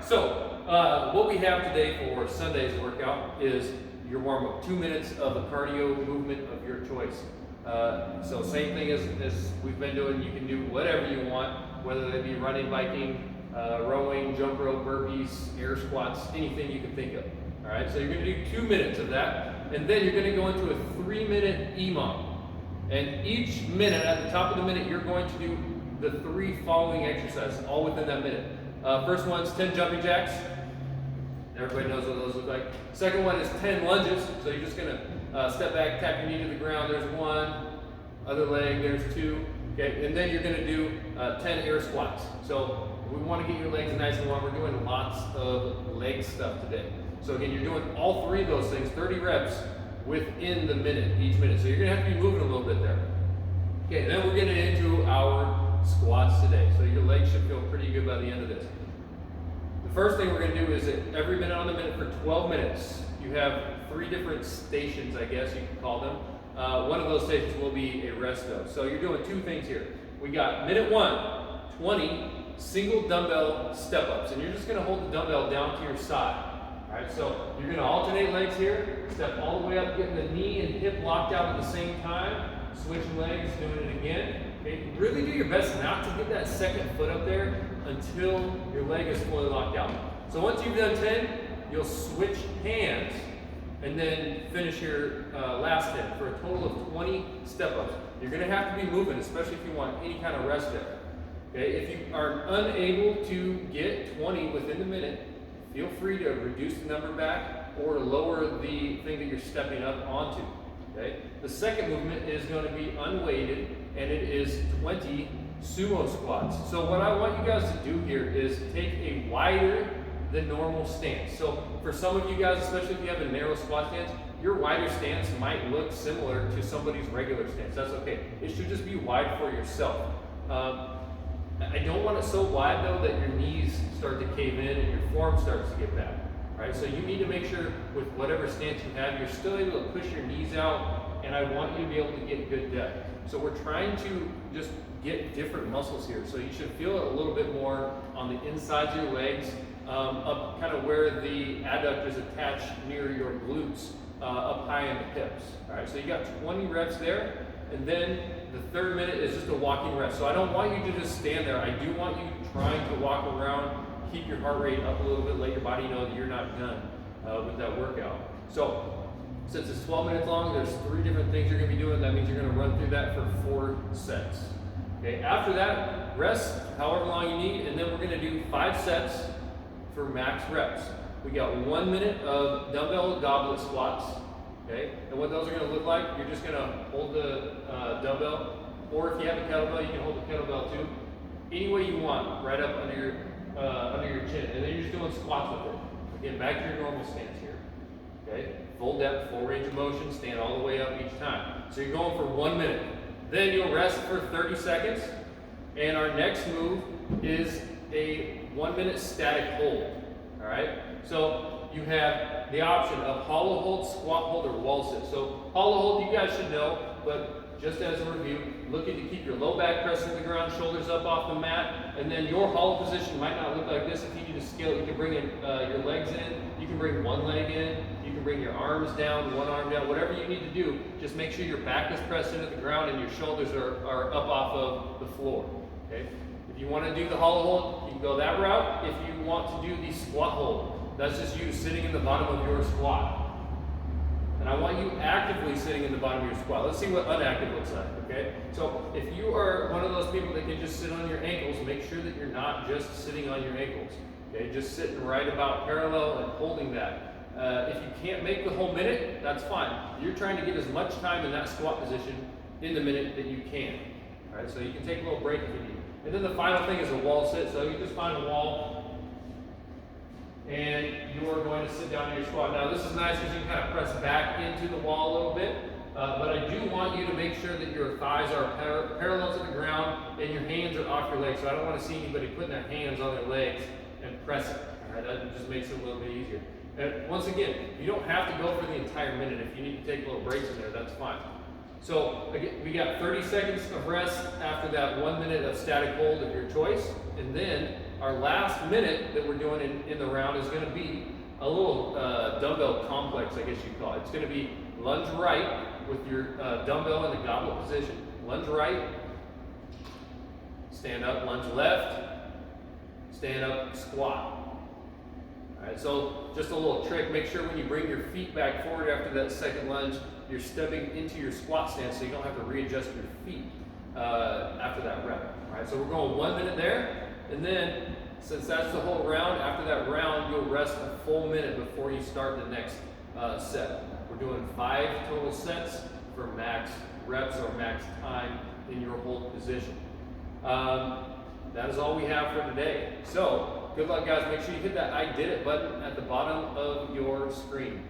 So what we have today for Sunday's workout is your warm-up, 2 minutes of a cardio movement of your choice. So same thing as we've been doing. You can do whatever you want, whether that be running, biking, rowing, jump rope, burpees, air squats, anything you can think of. All right, so you're going to do 2 minutes of that, and then you're going to go into a 3-minute EMOM. And each minute, at the top of the minute, you're going to do the 3 following exercises, all within that minute. First one's 10 jumping jacks. Everybody knows what those look like. Second one is 10 lunges. So you're just going to step back, tap your knee to the ground. There's 1. Other leg, there's 2. Okay, and then you're going to do 10 air squats. So we want to get your legs nice and long. We're doing lots of leg stuff today. So again, you're doing all 3 of those things, 30 reps within the minute, each minute. So you're going to have to be moving a little bit there. Okay, then we're getting into our squats today. So your legs should feel pretty good by the end of this. The first thing we're going to do is that every minute on the minute for 12 minutes, you have 3 different stations, I guess you can call them. One of those stations will be a rest though. So you're doing 2 things here. We got minute 1, 20 single dumbbell step-ups. And you're just going to hold the dumbbell down to your side. All right, so you're going to alternate legs here, step all the way up, getting the knee and hip locked out at the same time, switching legs, doing it again. Okay, really do your best not to get that second foot up there until your leg is fully locked out. So once you've done 10, you'll switch hands and then finish your last 10 for a total of 20 step-ups. You're going to have to be moving, especially if you want any kind of rest there. Okay, if you are unable to get 20 within the minute, feel free to reduce the number back or lower the thing that you're stepping up onto. Okay? The second movement is going to be unweighted, and it is 20 sumo squats. So what I want you guys to do here is take a wider than normal stance. So for some of you guys, especially if you have a narrow squat stance, your wider stance might look similar to somebody's regular stance. That's okay. It should just be wide for yourself. I don't want it so wide though that your knees start to cave in and your form starts to get bad. Right? So you need to make sure with whatever stance you have, you're still able to push your knees out, and I want you to be able to get good depth. So we're trying to just get different muscles here. So you should feel it a little bit more on the insides of your legs, up kind of where the adductors attach near your glutes, up high in the hips. All right, so you got 20 reps there. And then the 3rd minute is just a walking rest. So I don't want you to just stand there. I do want you trying to walk around, keep your heart rate up a little bit, let your body know that you're not done with that workout. So since it's 12 minutes long, there's 3 different things you're going to be doing. That means you're going to run through that for 4 sets. Okay, after that, rest however long you need, and then we're going to do 5 sets for max reps. We got 1 minute of dumbbell goblet squats. Okay, and what those are going to look like, you're just going to hold the dumbbell, or if you have a kettlebell, you can hold the kettlebell too. Any way you want, right up under your chin, and then you're just doing squats with it. Again, back to your normal stance here. Okay, full depth, full range of motion, stand all the way up each time. So you're going for 1 minute. Then you'll rest for 30 seconds, and our next move is a 1 minute static hold. All right, so you have the option of hollow hold, squat hold, or wall sit. So hollow hold, you guys should know, but just as a review, looking to keep your low back pressing the ground, shoulders up off the mat, and then your hollow position might not look like this. If you need to scale, you can bring in your legs in, you can bring one leg in, you can bring your arms down, one arm down, whatever you need to do. Just make sure your back is pressed into the ground and your shoulders are up off of the floor. Okay? If you want to do the hollow hold, you can go that route. If you want to do the squat hold, that's just you sitting in the bottom of your squat. And I want you actively sitting in the bottom of your squat. Let's see what unactive looks like, okay? So if you are one of those people that can just sit on your ankles, make sure that you're not just sitting on your ankles, okay? Just sitting right about parallel and holding that. If you can't make the whole minute, that's fine. You're trying to get as much time in that squat position in the minute that you can. All right, so you can take a little break if you need. And then the final thing is a wall sit. So you just find a wall, and you're going to sit down in your squat. Now this is nice because you can kind of press back into the wall a little bit, but I do want you to make sure that your thighs are parallel to the ground and your hands are off your legs. So I don't want to see anybody putting their hands on their legs and pressing. All right, that just makes it a little bit easier. And once again, you don't have to go for the entire minute. If you need to take little breaks in there, that's fine. So again, we got 30 seconds of rest after that 1 minute of static hold of your choice, and then our last minute that we're doing in the round is going to be a little dumbbell complex, I guess you'd call it. It's going to be lunge right with your dumbbell in the goblet position. Lunge right, stand up, lunge left, stand up, squat. All right, so just a little trick, make sure when you bring your feet back forward after that second lunge, you're stepping into your squat stance so you don't have to readjust your feet after that rep. All right, so we're going 1 minute there, and then since that's the whole round, after that round, you'll rest a full minute before you start the next set. We're doing 5 total sets for max reps or max time in your hold position. That is all we have for today. So, good luck guys. Make sure you hit that I did it button at the bottom of your screen.